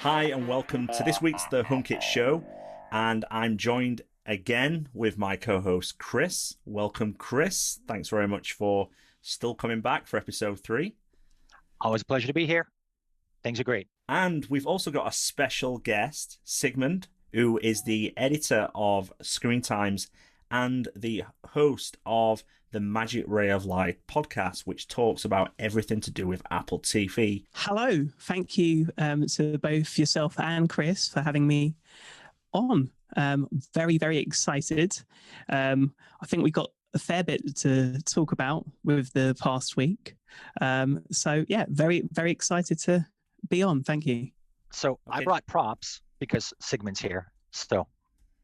Hi and welcome to this week's The HomeKit Show, and I'm joined again with my co-host Chris. Welcome, Chris. Thanks very much for still coming back for episode 3. Always a pleasure to be here. Things are great. And we've also got a special guest, Sigmund, who is the editor of Screen Times and the host of the Magic Ray of Light podcast, which talks about everything to do with Apple TV. Hello. Thank you to both yourself and Chris for having me on. Very, very excited. I think we got a fair bit to talk about with the past week. So, yeah, very, very excited to be on. Thank you. So okay. I brought props because Sigmund's here. So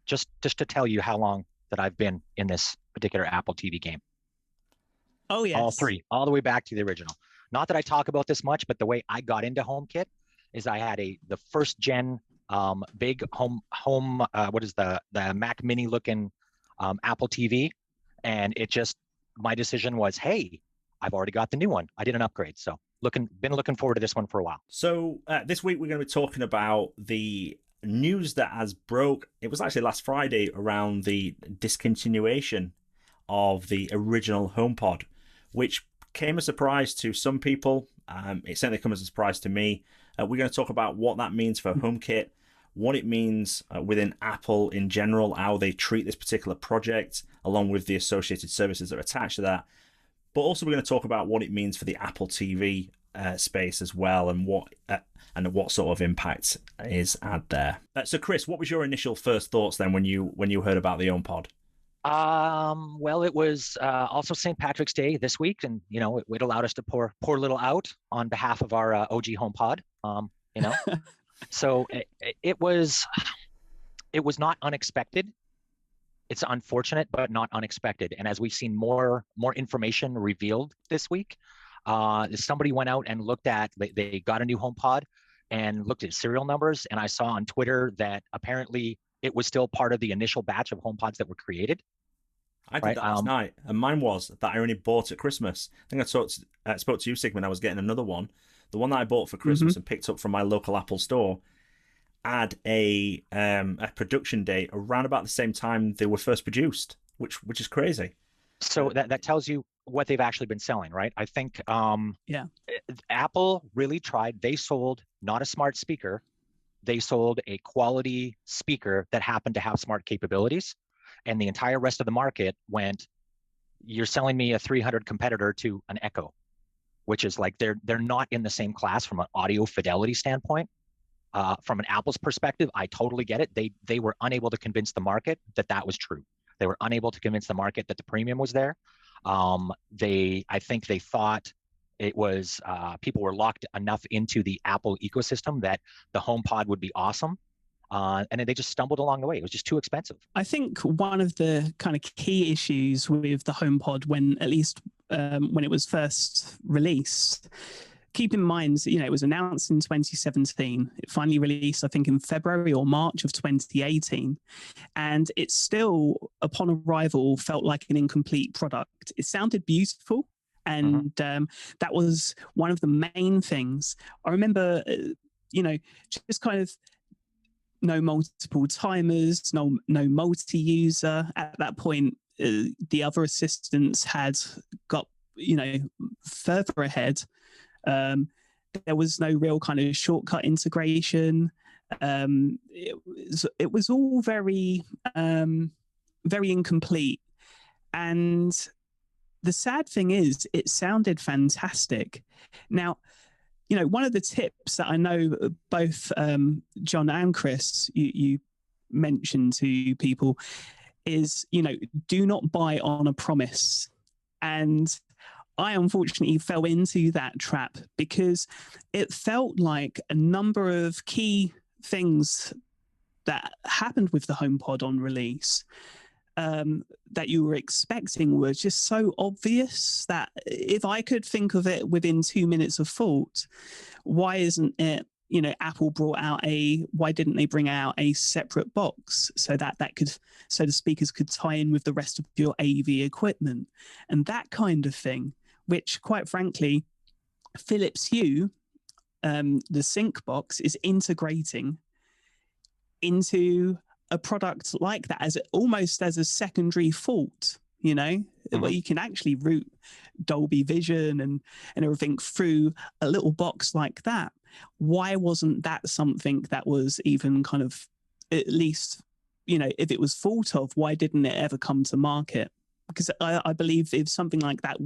just to tell you how long that I've been in this particular Apple TV game. Oh, yes. All 3, all the way back to the original. Not that I talk about this much, but the way I got into HomeKit is I had the first gen big home what is the Mac Mini looking Apple TV, and my decision was, hey, I've already got the new one. I did an upgrade, so been looking forward to this one for a while. So this week we're going to be talking about the news that has broke. It was actually last Friday around the discontinuation of the original HomePod, which came as a surprise to some people. It certainly came as a surprise to me. We're going to talk about what that means for HomeKit, what it means within Apple in general, how they treat this particular project, along with the associated services that are attached to that. But also we're going to talk about what it means for the Apple TV space as well, and what sort of impact is had there. So Chris, what was your initial first thoughts then when you heard about the HomePod? Well, it was also St. Patrick's Day this week, and it allowed us to pour a little out on behalf of our OG HomePod. So it was not unexpected. It's unfortunate, but not unexpected. And as we've seen more information revealed this week, somebody went out and they got a new HomePod and looked at serial numbers, and I saw on Twitter that apparently it was still part of the initial batch of HomePods that were created. I did that last night, and mine was that I only bought at Christmas. I think I spoke to you, Sigmund. I was getting another one. The one that I bought for Christmas and picked up from my local Apple store had a production date around about the same time they were first produced, which is crazy. So that tells you what they've actually been selling, right? I think Apple really tried. They sold not a smart speaker. They sold a quality speaker that happened to have smart capabilities. And the entire rest of the market went, you're selling me a 300 competitor to an Echo, which is like they're not in the same class from an audio fidelity standpoint. From an Apple's perspective, I totally get it. They were unable to convince the market that was true. They were unable to convince the market that the premium was there. I think they thought it was people were locked enough into the Apple ecosystem that the HomePod would be awesome. And they just stumbled along the way. It was just too expensive. I think one of the kind of key issues with the HomePod, when it was first released, keep in mind, it was announced in 2017. It finally released, I think, in February or March of 2018. And it still, upon arrival, felt like an incomplete product. It sounded beautiful. And that was one of the main things. I remember, just kind of no multiple timers, no multi-user. At that point, the other assistants had got, further ahead. There was no real kind of shortcut integration. It was all very, very incomplete. And the sad thing is, it sounded fantastic. Now, one of the tips that I know both John and Chris, you mentioned to people is, do not buy on a promise. And I unfortunately fell into that trap because it felt like a number of key things that happened with the HomePod on release that you were expecting were just so obvious that if I could think of it within 2 minutes of thought, why isn't it, Apple why didn't they bring out a separate box so that so the speakers could tie in with the rest of your AV equipment and that kind of thing, which quite frankly, Philips Hue the sync box is integrating into a product like that as almost as a secondary fault, you know, where you can actually route Dolby Vision and everything through a little box like that. Why wasn't that something that was even kind of, at least, you know, if it was thought of, why didn't it ever come to market? Because I believe if something like that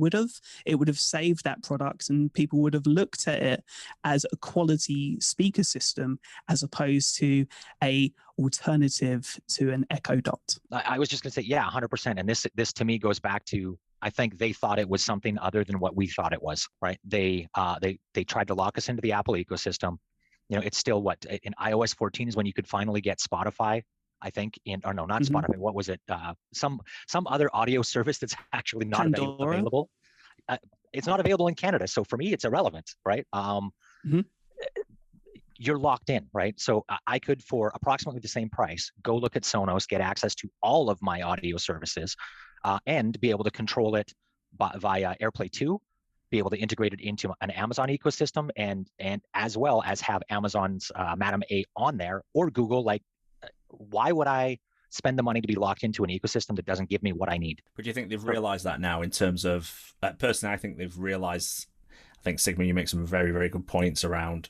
it would have saved that product, and people would have looked at it as a quality speaker system as opposed to a alternative to an Echo Dot. I was just going to say, yeah, 100%. And this to me goes back to, I think they thought it was something other than what we thought it was, right? They tried to lock us into the Apple ecosystem. You know, it's still what in iOS 14 is when you could finally get Spotify. I think not Spotify. What was it? Some other audio service that's actually not available. It's not available in Canada, so for me, it's irrelevant, right? You're locked in, right? So I could, for approximately the same price, go look at Sonos, get access to all of my audio services, and be able to control it via AirPlay 2, be able to integrate it into an Amazon ecosystem, and as well as have Amazon's Madam A on there, or Google. Like, why would I spend the money to be locked into an ecosystem that doesn't give me what I need? But do you think they've realized that now, in terms of, personally, I think they've realized, I think, Sigma, you make some very, very good points around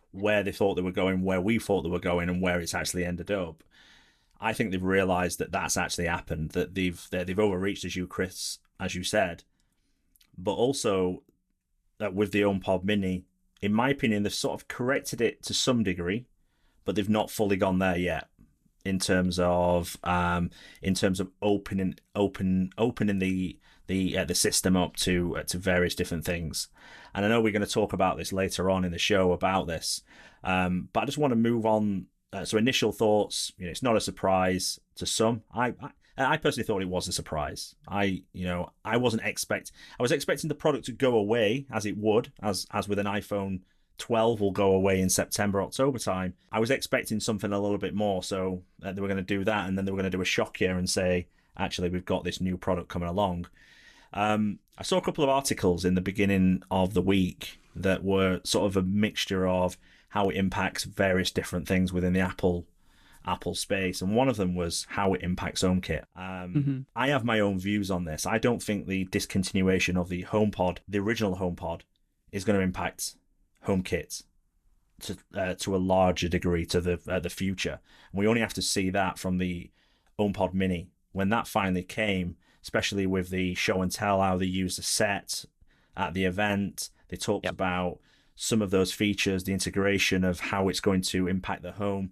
where they thought they were going, where we thought they were going, and where it's actually ended up. I think they've realized that that's actually happened, that they've overreached, as Chris, as you said, but also that with the HomePod Mini, in my opinion, they've sort of corrected it to some degree, but they've not fully gone there yet. In terms of opening the system up to various different things, and I know we're going to talk about this later on in the show about this, but I just want to move on. So initial thoughts, you know, it's not a surprise to some. I personally thought it was a surprise. I was expecting the product to go away, as it would, as with an iPhone 12 will go away in September, October time. I was expecting something a little bit more, so they were going to do that, and then they were going to do a shock here and say, actually, we've got this new product coming along. I saw a couple of articles in the beginning of the week that were sort of a mixture of how it impacts various different things within the Apple space, and one of them was how it impacts HomeKit. I have my own views on this. I don't think the discontinuation of the HomePod, the original HomePod, is going to impact HomeKit to a larger degree to the future. And we only have to see that from the HomePod Mini when that finally came, especially with the show and tell, how they used the set at the event. They talked about some of those features, the integration of how it's going to impact the home.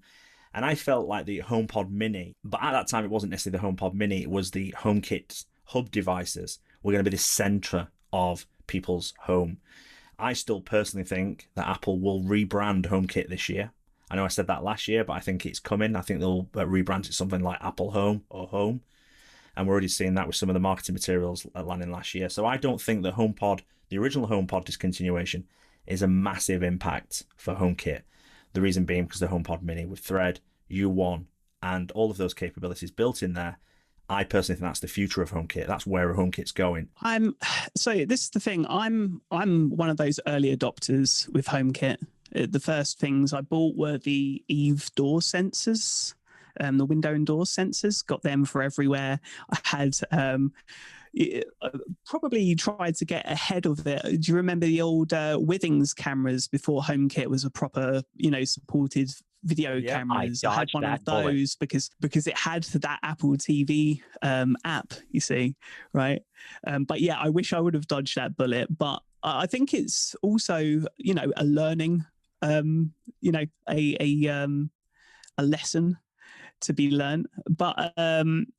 And I felt like the HomePod Mini, but at that time it wasn't necessarily the HomePod Mini, it was the HomeKit hub devices were going to be the center of people's home. I still personally think that Apple will rebrand HomeKit this year. I know I said that last year, but I think it's coming. I think they'll rebrand it something like Apple Home or Home. And we're already seeing that with some of the marketing materials landing last year. So I don't think the HomePod, the original HomePod discontinuation, is a massive impact for HomeKit. The reason being because the HomePod Mini with Thread, U1, and all of those capabilities built in there, I personally think that's the future of HomeKit. That's where HomeKit's going. So this is the thing. I'm one of those early adopters with HomeKit. The first things I bought were the Eve door sensors, the window and door sensors. Got them for everywhere. I had probably tried to get ahead of it. Do you remember the old Withings cameras before HomeKit was a proper, supported video cameras? I had one of those because it had that Apple TV app, you see, right? But yeah, I wish I would have dodged that bullet. But I think it's also, a learning, a lesson to be learned. But I'm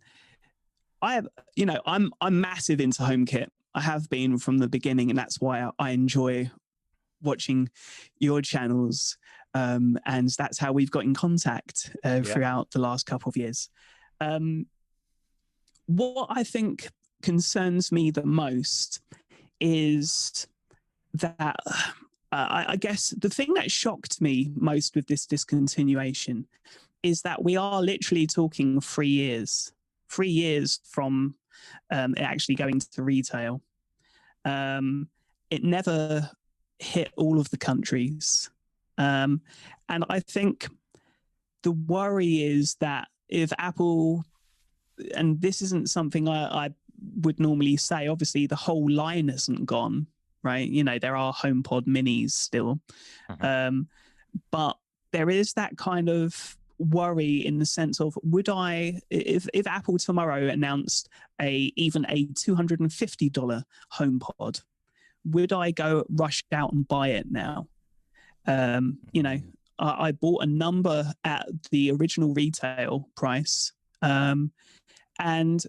massive into HomeKit. I have been from the beginning, and that's why I enjoy watching your channels. And that's how we've got in contact throughout the last couple of years. What I think concerns me the most is that I guess the thing that shocked me most with this discontinuation is that we are literally talking 3 years. 3 years from it actually going to retail. It never hit all of the countries. And I think the worry is that if Apple, and this isn't something I would normally say, obviously the whole line hasn't gone, right? You know, there are HomePod minis still. But there is that kind of worry in the sense of, would I, if Apple tomorrow announced even a $250 HomePod, would I go rush out and buy it now? You know, I bought a number at the original retail price. And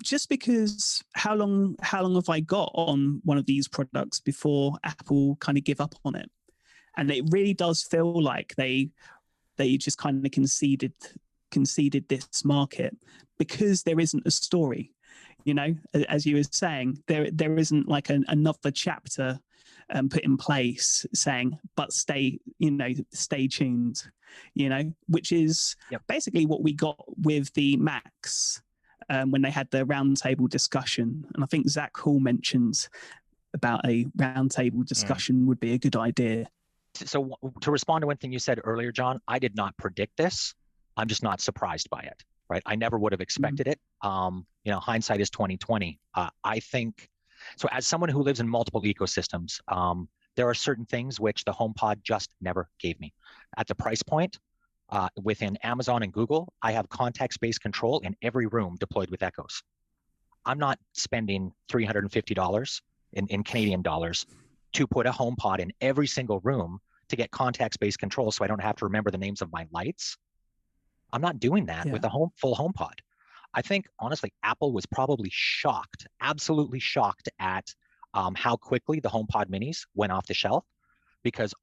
just because how long have I got on one of these products before Apple kind of give up on it? And it really does feel like they just kind of conceded this market because there isn't a story. You know, as you were saying, there isn't like another chapter put in place saying, but stay tuned, you know, which is basically what we got with the Macs when they had the roundtable discussion. And I think Zach Hall mentions about a roundtable discussion would be a good idea. So to respond to one thing you said earlier, John, I did not predict this. I'm just not surprised by it, right? I never would have expected it. You know, hindsight is 2020. I think, so as someone who lives in multiple ecosystems, there are certain things which the HomePod just never gave me. At the price point, within Amazon and Google, I have context-based control in every room deployed with Echoes. I'm not spending $350 in Canadian dollars to put a HomePod in every single room to get context-based control so I don't have to remember the names of my lights. I'm not doing that with a full HomePod. I think, honestly, Apple was probably shocked, absolutely shocked at how quickly the HomePod minis went off the shelf, because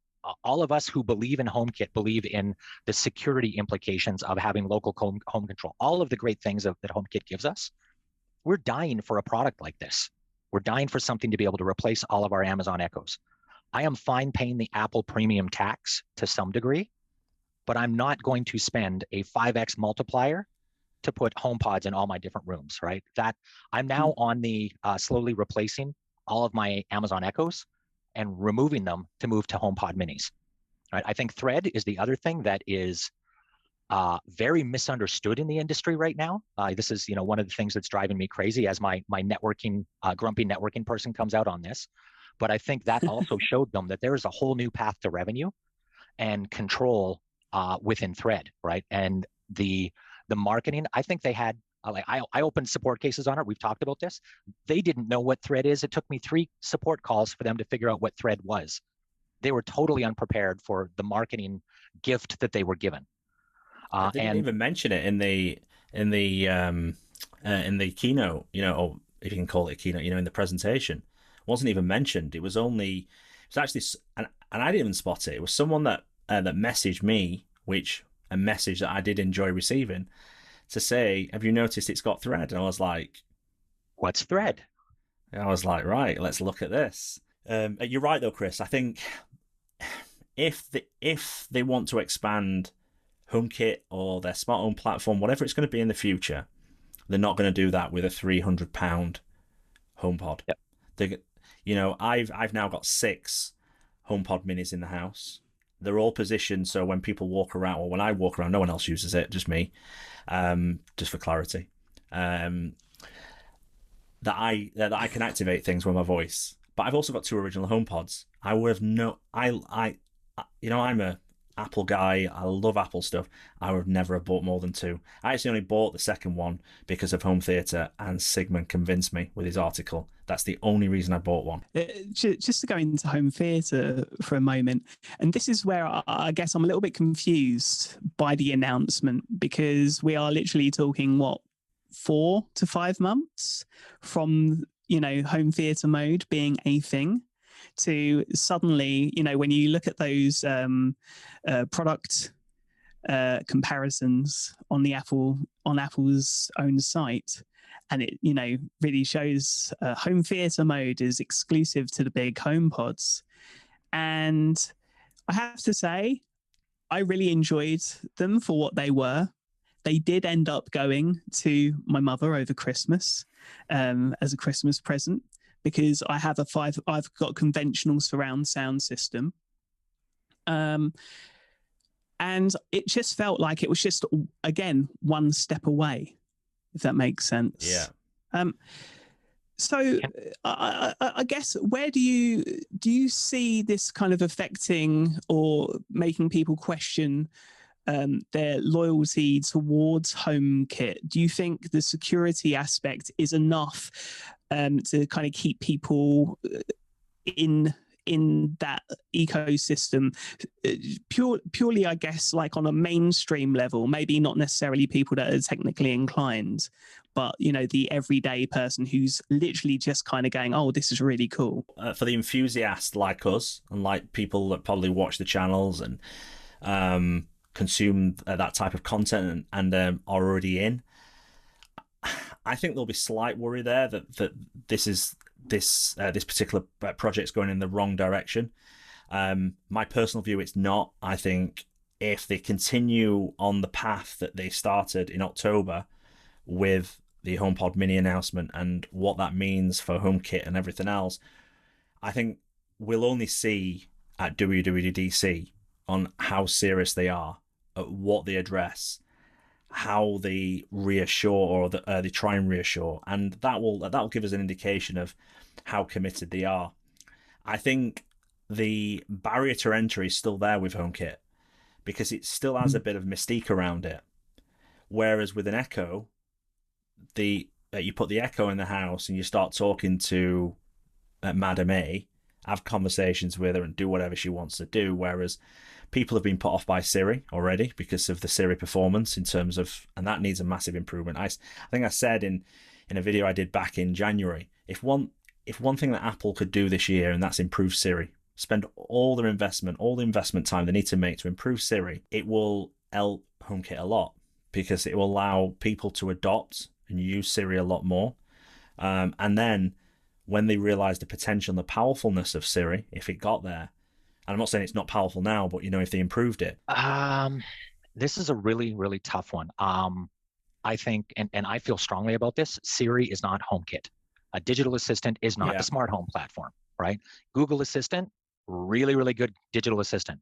all of us who believe in HomeKit believe in the security implications of having local home control. All of the great things that HomeKit gives us. We're dying for a product like this. We're dying for something to be able to replace all of our Amazon Echoes. I am fine paying the Apple premium tax to some degree, but I'm not going to spend a 5x multiplier to put HomePods in all my different rooms, right? That I'm now on the slowly replacing all of my Amazon Echoes and removing them to move to HomePod minis, right? I think Thread is the other thing that is very misunderstood in the industry right now. This is, you know, one of the things that's driving me crazy as my networking, grumpy networking person comes out on this. But I think that also showed them that there is a whole new path to revenue and control within Thread, right? And the marketing, I think they had, I opened support cases on it. We've talked about this. They didn't know what Thread is. It took me 3 support calls for them to figure out what Thread was. They were totally unprepared for the marketing gift that they were given. They didn't even mention it in the keynote, you know, or if you can call it a keynote, you know, in the presentation. It wasn't even mentioned. It was actually, and I didn't even spot it. It was someone that messaged me, which a message that I did enjoy receiving, to say, have you noticed it's got Thread? And I was like, what's Thread? And I was like, right, let's look at this. You're right though, Chris. I think if they want to expand HomeKit or their smart home platform, whatever it's going to be in the future, they're not going to do that with a £300 HomePod. Yep. You know, I've now got 6 HomePod minis in the house. They're all positioned so when people walk around, or when I walk around, no one else uses it, just me. Just for clarity, that I can activate things with my voice. But I've also got 2 original HomePods. I would have you know, I'm a Apple guy. I love Apple stuff. I would never have bought more than 2. I actually only bought the second one because of home theater, and Sigmund convinced me with his article. That's the only reason I bought one. Just to go into home theater for a moment, and this is where I guess I'm a little bit confused by the announcement, because we are literally talking 4 to 5 months from, you know, home theater mode being a thing to suddenly, you know, when you look at those product comparisons on Apple's own site, and it, you know, really shows home theater mode is exclusive to the big HomePods. And I have to say, I really enjoyed them for what they were. They did end up going to my mother over Christmas as a Christmas present, because I've got a conventional surround sound system. And it just felt like it was just, again, one step away, if that makes sense. Yeah. So I guess, where do you see this kind of affecting or making people question their loyalty towards HomeKit? Do you think the security aspect is enough to kind of keep people in that ecosystem, purely, I guess, like on a mainstream level, maybe not necessarily people that are technically inclined, but, you know, the everyday person who's literally just kind of going, oh, this is really cool? For the enthusiast like us, and like people that probably watch the channels and consume that type of content and are already in, I think there'll be slight worry there that this particular project's going in the wrong direction. My personal view, it's not. I think if they continue on the path that they started in October with the HomePod mini announcement and what that means for HomeKit and everything else, I think we'll only see at WWDC on how serious they are, at what they address, how they reassure or they try and reassure, and that will give us an indication of how committed they are. I think the barrier to entry is still there with HomeKit because it still has a bit of mystique around it. Whereas with an Echo, you put the Echo in the house and you start talking to Madam A, have conversations with her and do whatever she wants to do. Whereas people have been put off by Siri already because of the Siri performance in terms of, and that needs a massive improvement. I think I said in a video I did back in January, if one thing that Apple could do this year, and that's improve Siri, spend all the investment time they need to make to improve Siri, it will help HomeKit a lot because it will allow people to adopt and use Siri a lot more. And then when they realize the potential and the powerfulness of Siri, if it got there, and I'm not saying it's not powerful now, but you know, if they improved it. This is a really, really tough one. I think, and I feel strongly about this, Siri is not HomeKit. A digital assistant is not the smart home platform, right? Google Assistant, really, really good digital assistant.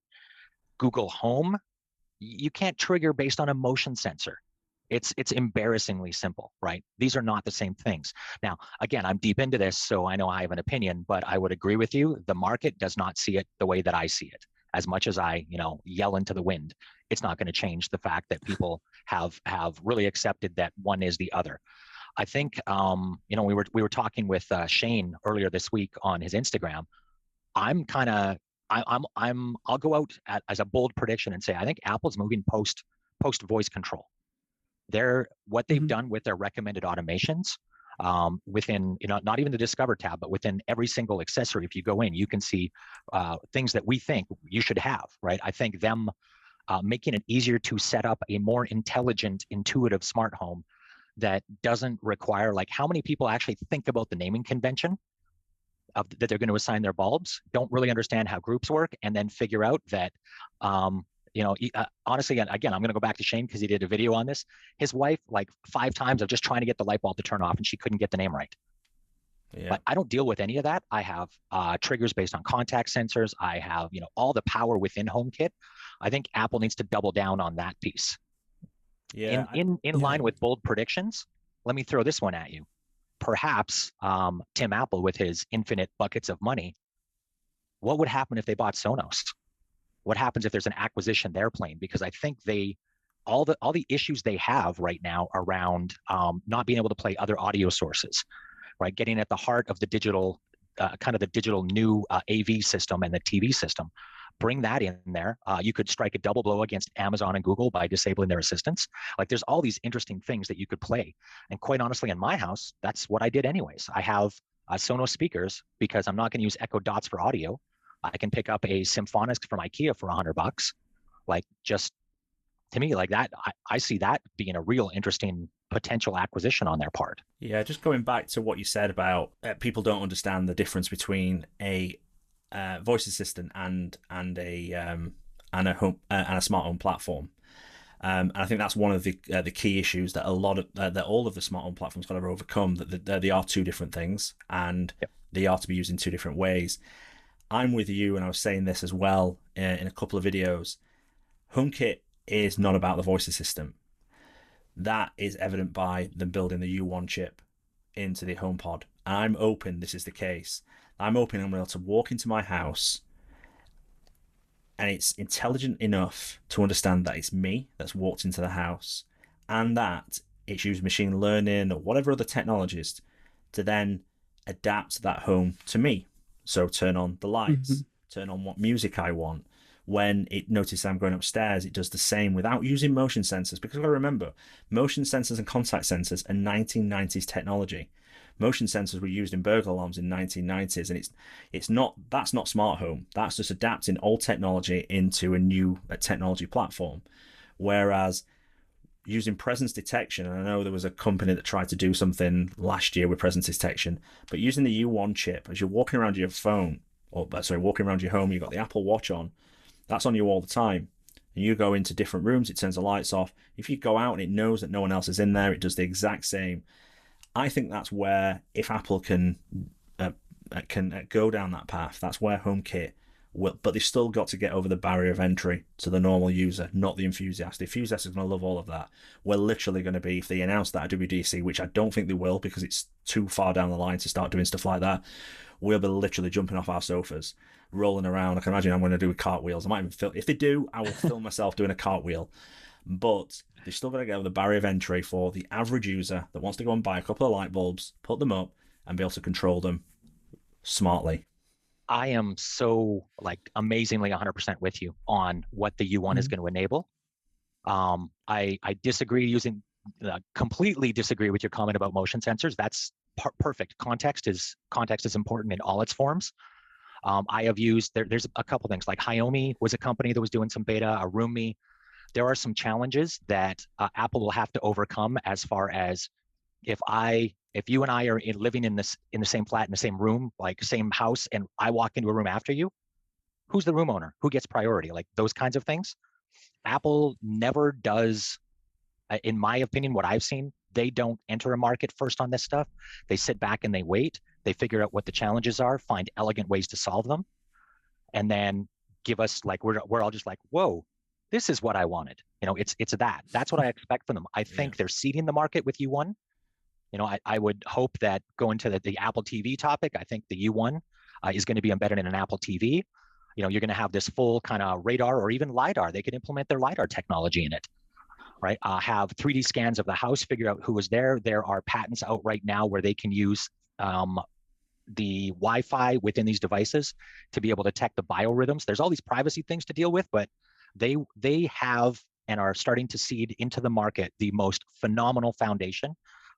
Google Home, you can't trigger based on a motion sensor. It's embarrassingly simple, right? These are not the same things. Now, again, I'm deep into this, so I know I have an opinion, but I would agree with you. The market does not see it the way that I see it. As much as I, yell into the wind, it's not going to change the fact that people have really accepted that one is the other. I think, we were talking with Shane earlier this week on his Instagram. I'll go out as a bold prediction and say I think Apple's moving post voice control. What they've done with their recommended automations within, not even the Discover tab, but within every single accessory. If you go in, you can see things that we think you should have, right? I think them making it easier to set up a more intelligent, intuitive smart home that doesn't require, like, how many people actually think about the naming convention that they're going to assign their bulbs, don't really understand how groups work, and then figure out that, honestly, again, I'm going to go back to Shane because he did a video on this. His wife, like 5 times of just trying to get the light bulb to turn off, and she couldn't get the name right. Yeah. But I don't deal with any of that. I have triggers based on contact sensors. I have, all the power within HomeKit. I think Apple needs to double down on that piece. Yeah. In line with bold predictions, let me throw this one at you. Perhaps Tim Apple, with his infinite buckets of money, what would happen if they bought Sonos? What happens if there's an acquisition they're playing? Because I think all the issues they have right now around not being able to play other audio sources, right? Getting at the heart of the digital, kind of the digital new AV system and the TV system. Bring that in there. You could strike a double blow against Amazon and Google by disabling their assistants. Like, there's all these interesting things that you could play. And quite honestly, in my house, that's what I did anyways. I have Sonos speakers because I'm not going to use Echo Dots for audio. I can pick up a Symphonisk from IKEA for $100. Like, just to me, like that, I see that being a real interesting potential acquisition on their part. Yeah, just going back to what you said about people don't understand the difference between a voice assistant and a smart home platform. And I think that's one of the key issues that a lot of that all of the smart home platforms got to overcome. That they are two different things, and they are to be used in two different ways. I'm with you, and I was saying this as well in a couple of videos. HomeKit is not about the voice assistant. That is evident by them building the U1 chip into the HomePod. And I'm hoping this is the case. I'm hoping I'm able to walk into my house and it's intelligent enough to understand that it's me that's walked into the house, and that it's used machine learning or whatever other technologies to then adapt that home to me. So turn on the lights, turn on what music I want. When it notices I'm going upstairs, it does the same without using motion sensors. Because we've got to remember, motion sensors and contact sensors are 1990s technology. Motion sensors were used in burglar alarms in 1990s, and that's not smart home. That's just adapting old technology into a new technology platform. Whereas using presence detection, and I know there was a company that tried to do something last year with presence detection, but using the U1 chip, as you're walking around your phone, walking around your home, you've got the Apple Watch on, that's on you all the time. And you go into different rooms, it turns the lights off. If you go out and it knows that no one else is in there, it does the exact same. I think that's where, if Apple can go down that path, that's where HomeKit will. But they've still got to get over the barrier of entry to the normal user, not the enthusiast. The enthusiast is going to love all of that. We're literally going to be, if they announce that at WDC, which I don't think they will because it's too far down the line to start doing stuff like that, we'll be literally jumping off our sofas, rolling around. I can imagine I'm going to do cartwheels. I might even film. If they do, I will film myself doing a cartwheel. But they've still got to get over the barrier of entry for the average user that wants to go and buy a couple of light bulbs, put them up, and be able to control them smartly. I am so amazingly 100% with you on what the U1 is going to enable. I completely disagree with your comment about motion sensors. That's perfect. Context is important in all its forms. I have used, there's a couple things, like Xiaomi was a company that was doing some beta, Arumi. There are some challenges that Apple will have to overcome, as far as if you and I are living in the same flat, in the same room, like same house, and I walk into a room after you, who's the room owner? Who gets priority? Like those kinds of things. Apple never does, in my opinion, what I've seen, they don't enter a market first on this stuff. They sit back and they wait. They figure out what the challenges are, find elegant ways to solve them, and then give us, we're all just like, whoa, this is what I wanted. It's that's what I expect from them. I think they're seeding the market with U1. I would hope that, going to the Apple TV topic, I think the U1 is going to be embedded in an Apple TV. You're going to have this full kind of radar, or even LiDAR. They could implement their LiDAR technology in it, right? Have 3D scans of the house, figure out who was there. There are patents out right now where they can use the Wi-Fi within these devices to be able to detect the biorhythms. There's all these privacy things to deal with, but they have and are starting to seed into the market the most phenomenal foundation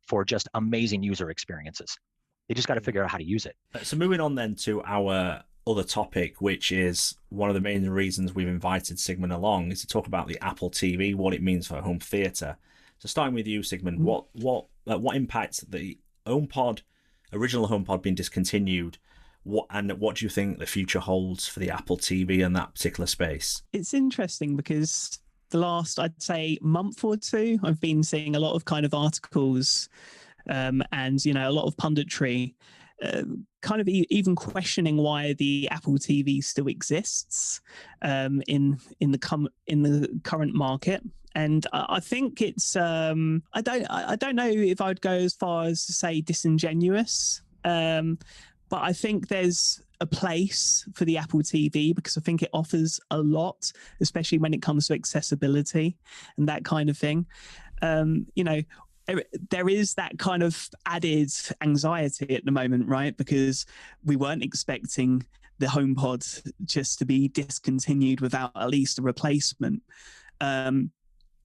for just amazing user experiences. They just got to figure out how to use it. So moving on then to our other topic, which is one of the main reasons we've invited Sigmund along, is to talk about the Apple TV, what it means for home theater. So starting with you, Sigmund, what impact the HomePod, original HomePod, being discontinued, what do you think the future holds for the Apple TV in that particular space? It's interesting because the last, I'd say, month or two, I've been seeing a lot of kind of articles and, a lot of punditry kind of even questioning why the Apple TV still exists in the current market. And I think it's I don't know if I'd go as far as to say disingenuous, but I think there's a place for the Apple TV because I think it offers a lot, especially when it comes to accessibility and that kind of thing. There is that kind of added anxiety at the moment, right? Because we weren't expecting the HomePod just to be discontinued without at least a replacement.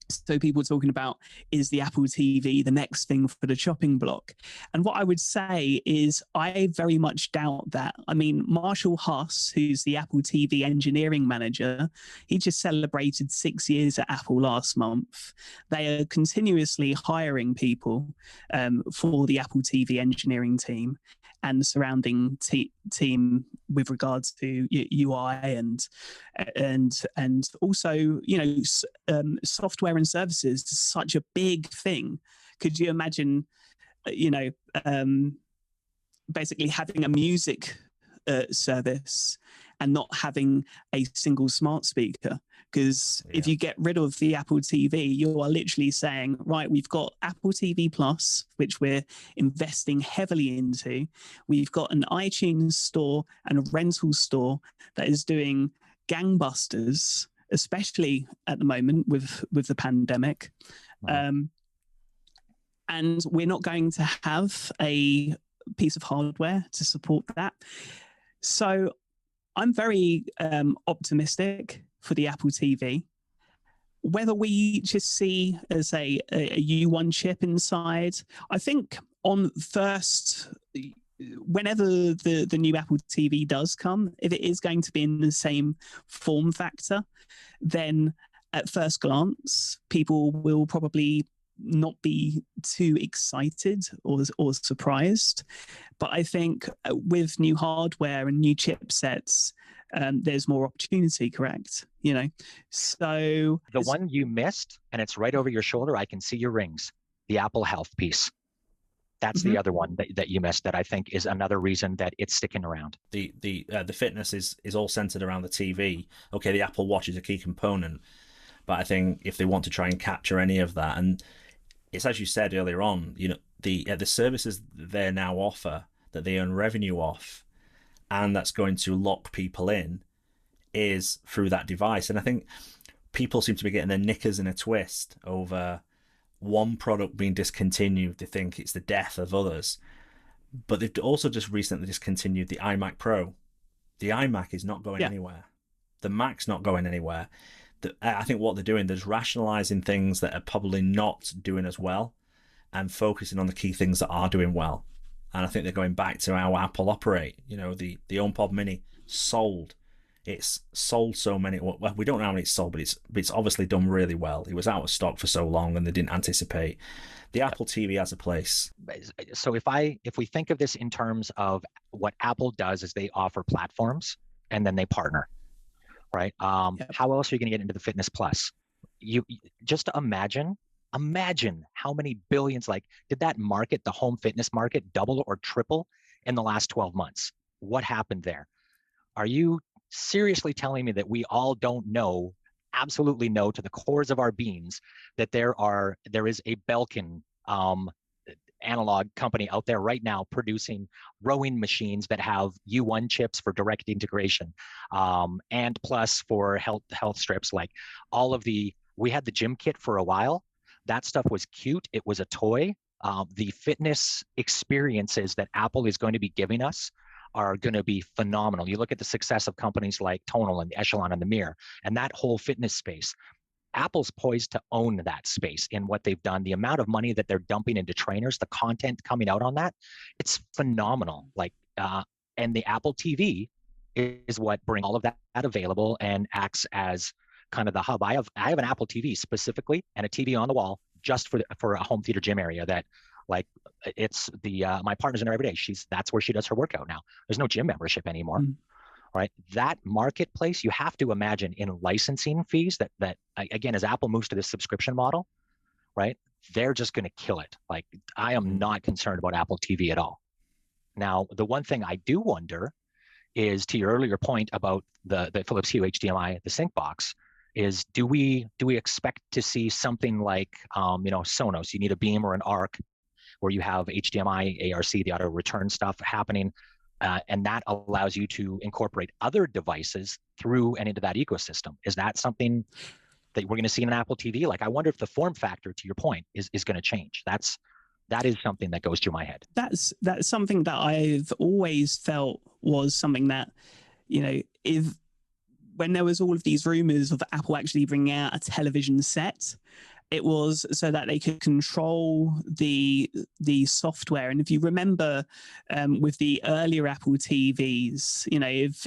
So people are talking about, is the Apple TV the next thing for the chopping block? And what I would say is I very much doubt that. I mean, Marshall Huss, who's the Apple TV engineering manager, he just celebrated 6 years at Apple last month. They are continuously hiring people for the Apple TV engineering team. and surrounding team with regards to UI and also, software and services is such a big thing. Could you imagine, basically having a music service and not having a single smart speaker? Because if you get rid of the Apple TV, you are literally saying, right, we've got Apple TV Plus, which we're investing heavily into. We've got an iTunes store and a rental store that is doing gangbusters, especially at the moment with the pandemic. And we're not going to have a piece of hardware to support that. So I'm very optimistic for the Apple TV. Whether we just see as a U1 chip inside, I think on first, whenever the new Apple TV does come, if it is going to be in the same form factor, then at first glance, people will probably not be too excited or surprised. But I think with new hardware and new chipsets, there's more opportunity, correct? So the one you missed, and it's right over your shoulder, I can see your rings, the Apple Health piece. That's the other one that you missed that I think is another reason that it's sticking around. The fitness is all centered around the TV. Okay, the Apple Watch is a key component, but I think if they want to try and capture any of that, and it's as you said earlier on, the services they now offer that they earn revenue off, and that's going to lock people in, is through that device. And I think people seem to be getting their knickers in a twist over one product being discontinued. They think it's the death of others, but they've also just recently discontinued the iMac Pro. The iMac is not going anywhere. The Mac's not going anywhere. I think what they're doing, they're just rationalizing things that are probably not doing as well and focusing on the key things that are doing well. And I think they're going back to how Apple operate. The HomePod Mini sold. It's sold so many. Well, we don't know how many it's sold, but it's obviously done really well. It was out of stock for so long, and they didn't anticipate. The Apple TV has a place. So if we think of this in terms of what Apple does, is they offer platforms and then they partner, right? How else are you going to get into the Fitness Plus? You just imagine how many billions, did that market, the home fitness market, double or triple in the last 12 months? What happened there? Are you seriously telling me that we all don't know, absolutely know to the cores of our beings, that there is a Belkin analog company out there right now producing rowing machines that have U1 chips for direct integration, and plus for health strips, we had the gym kit for a while. That stuff was cute. It was a toy. The fitness experiences that Apple is going to be giving us are going to be phenomenal. You look at the success of companies like Tonal and Echelon and the Mirror and that whole fitness space. Apple's poised to own that space in what they've done. The amount of money that they're dumping into trainers, the content coming out on that, it's phenomenal. And the Apple TV is what brings all of that available and acts as kind of the hub. I have an Apple TV specifically and a TV on the wall just for a home theater gym area that, it's my partner's in there every day. That's where she does her workout now. There's no gym membership anymore. Right? That marketplace, you have to imagine in licensing fees that again, as Apple moves to this subscription model, right? They're just going to kill it. I am not concerned about Apple TV at all. Now, the one thing I do wonder is, to your earlier point about the Philips Hue HDMI, the sync box, is do we expect to see something like Sonos? You need a Beam or an Arc, where you have HDMI, ARC, the auto return stuff happening. And that allows you to incorporate other devices through and into that ecosystem. Is that something that we're going to see in an Apple TV? I wonder if the form factor, to your point, is going to change. That is something that goes through my head. That's something that I've always felt was something that, when there was all of these rumors of Apple actually bringing out a television set, it was so that they could control the software. And if you remember, with the earlier Apple TVs,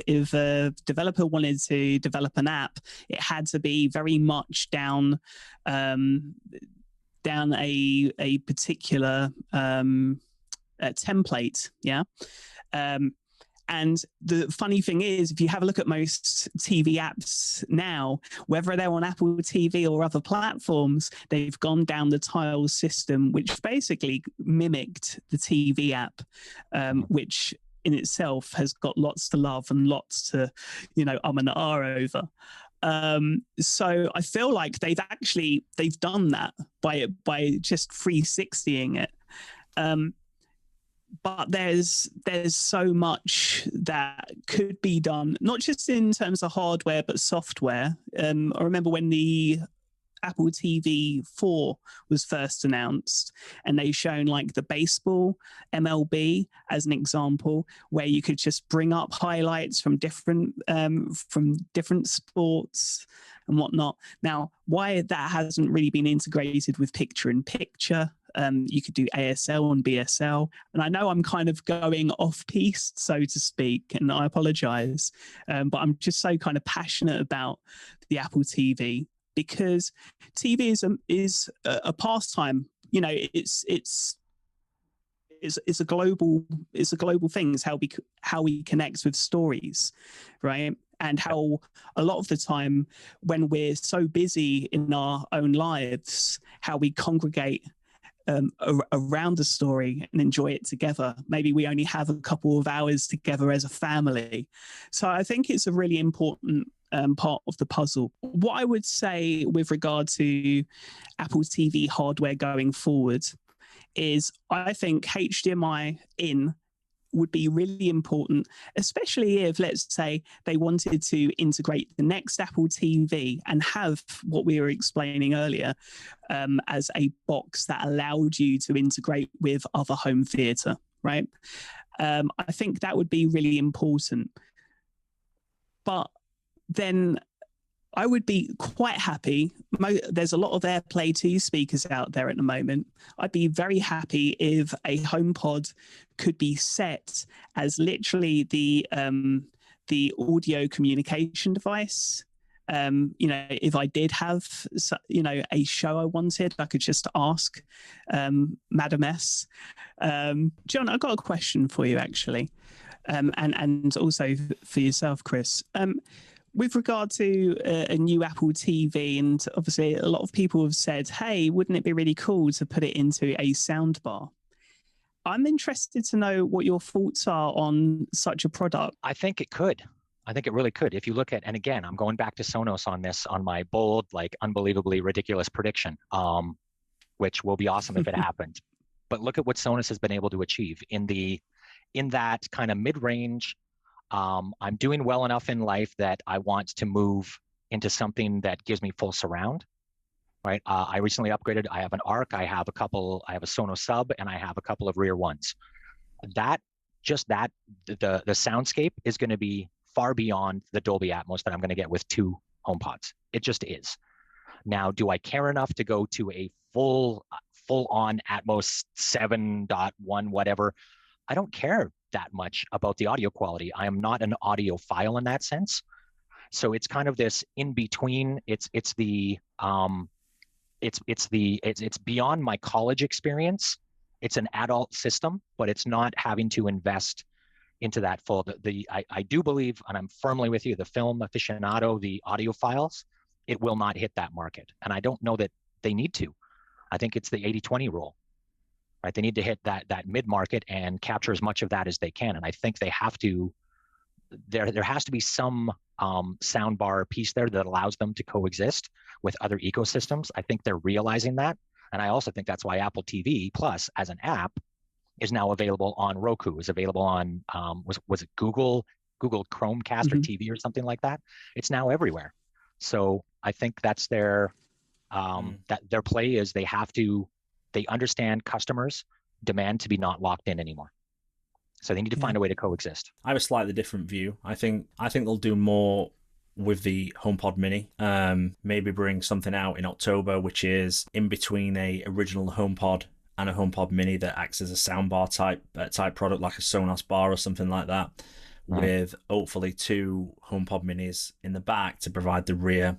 if a developer wanted to develop an app, it had to be very much down a particular template. Yeah. And the funny thing is, if you have a look at most TV apps now, whether they're on Apple TV or other platforms, they've gone down the tiles system, which basically mimicked the TV app, which in itself has got lots to love and lots to, and over. So I feel like they've done that by just 360ing it. But there's so much that could be done, not just in terms of hardware, but software. I remember when the Apple TV 4 was first announced, and they shown like the baseball MLB as an example, where you could just bring up highlights from different sports and whatnot. Now, why that hasn't really been integrated with picture-in-picture. You could do ASL and BSL. And I know I'm kind of going off-piste, so to speak, and I apologize. But I'm just so kind of passionate about the Apple TV, because TV is a pastime. It's a global thing. It's how we connect with stories, right? And how a lot of the time when we're so busy in our own lives, how we congregate around the story and enjoy it together. Maybe we only have a couple of hours together as a family. So I think it's a really important part of the puzzle. What I would say with regard to Apple TV hardware going forward is I think HDMI in would be really important, especially if, let's say, they wanted to integrate the next Apple TV and have what we were explaining earlier as a box that allowed you to integrate with other home theater, right? I think that would be really important. But then I would be quite happy. There's a lot of AirPlay 2 speakers out there at the moment. I'd be very happy if a HomePod could be set as literally the audio communication device. If I did have, a show I wanted, I could just ask Madam S. John, I've got a question for you, actually, and also for yourself, Chris. With regard to a new Apple TV, and obviously a lot of people have said, hey, wouldn't it be really cool to put it into a soundbar? I'm interested to know what your thoughts are on such a product. I think it could. I think it really could. If you look at, and again, I'm going back to Sonos on this, on my bold, unbelievably ridiculous prediction, which will be awesome if it happened. But look at what Sonos has been able to achieve in that kind of mid-range. I'm doing well enough in life that I want to move into something that gives me full surround, right? I recently upgraded. I have an Arc. I have a Sonos sub, and I have a couple of rear ones. The soundscape is going to be far beyond the Dolby Atmos that I'm going to get with 2 HomePods. It just is. Now, do I care enough to go to a full-on Atmos 7.1 whatever? I don't care that much about the audio quality. I am not an audiophile in that sense. So it's kind of this in between. It's beyond my college experience. It's an adult system, but it's not having to invest into that full. I do believe, and I'm firmly with you, the film aficionado, the audiophiles, it will not hit that market. And I don't know that they need to. I think it's the 80-20 rule. Right, they need to hit that mid-market and capture as much of that as they can, and I think they have to. There has to be some soundbar piece there that allows them to coexist with other ecosystems. I think they're realizing that, and I also think that's why Apple TV Plus as an app is now available on Roku. Is available on was it Google Chromecast or TV or something like that? It's now everywhere. So I think that's their play is they understand customers demand to be not locked in anymore. So they need to find a way to coexist. I have a slightly different view. I think they'll do more with the HomePod Mini. Maybe bring something out in October, which is in between a original HomePod and a HomePod Mini that acts as a soundbar type product, like a Sonos bar or something like that, with hopefully 2 HomePod Minis in the back to provide the rear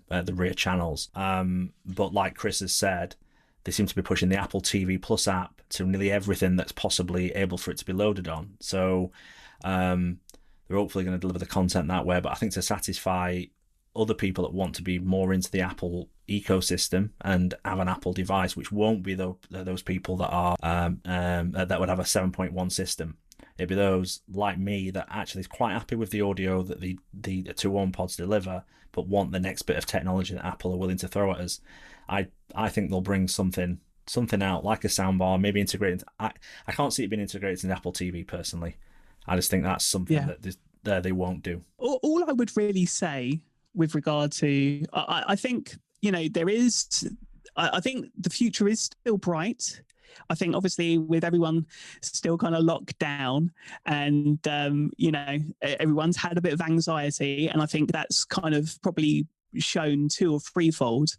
channels. But like Chris has said, they seem to be pushing the Apple TV Plus app to nearly everything that's possibly able for it to be loaded on. So they're hopefully going to deliver the content that way. But I think to satisfy other people that want to be more into the Apple ecosystem and have an Apple device, which won't be those people that are that would have a 7.1 system. It'd be those like me that actually is quite happy with the audio that the two HomePods deliver, but want the next bit of technology that Apple are willing to throw at us. I think they'll bring something out like a soundbar, maybe integrated. I can't see it being integrated in the Apple TV personally. I just think that's something that they won't do. All I would really say with regard to, I think, there is, I think the future is still bright. I think obviously with everyone still kind of locked down and, everyone's had a bit of anxiety. And I think that's kind of probably shown two or threefold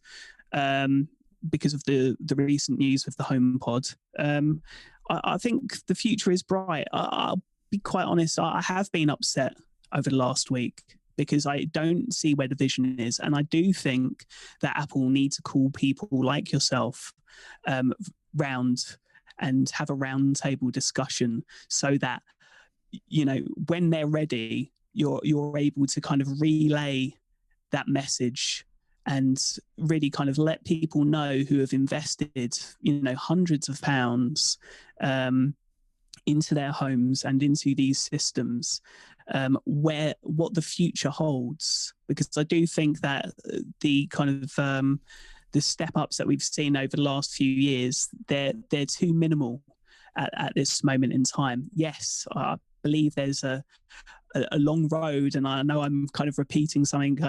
because of the recent news with the HomePod. I think the future is bright. I'll be quite honest, I have been upset over the last week because I don't see where the vision is. And I do think that Apple need to call people like yourself round and have a round table discussion so that, when they're ready, you're able to kind of relay that message and really kind of let people know who have invested, hundreds of pounds into their homes and into these systems, what the future holds. Because I do think that the kind of the step ups that we've seen over the last few years, they're too minimal at this moment in time. Yes, I believe there's a long road, and I know I'm kind of repeating something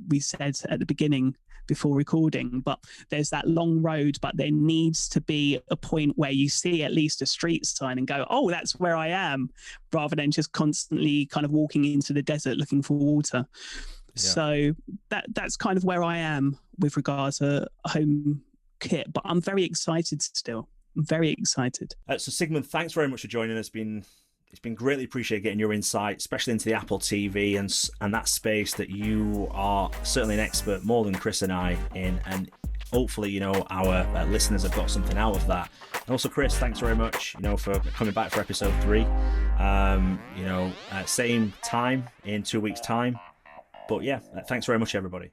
we said at the beginning before recording, but there's that long road, but there needs to be a point where you see at least a street sign and go, oh, that's where I am, rather than just constantly kind of walking into the desert looking for water. Yeah. So that's kind of where I am with regards to HomeKit, but I'm very excited still. I'm very excited. So Sigmund, thanks very much for joining us. It's been greatly appreciated getting your insight, especially into the Apple TV and that space that you are certainly an expert more than Chris and I in, and hopefully our listeners have got something out of that. And also Chris, thanks very much for coming back for episode 3. Same time in 2 weeks time, but yeah, thanks very much everybody.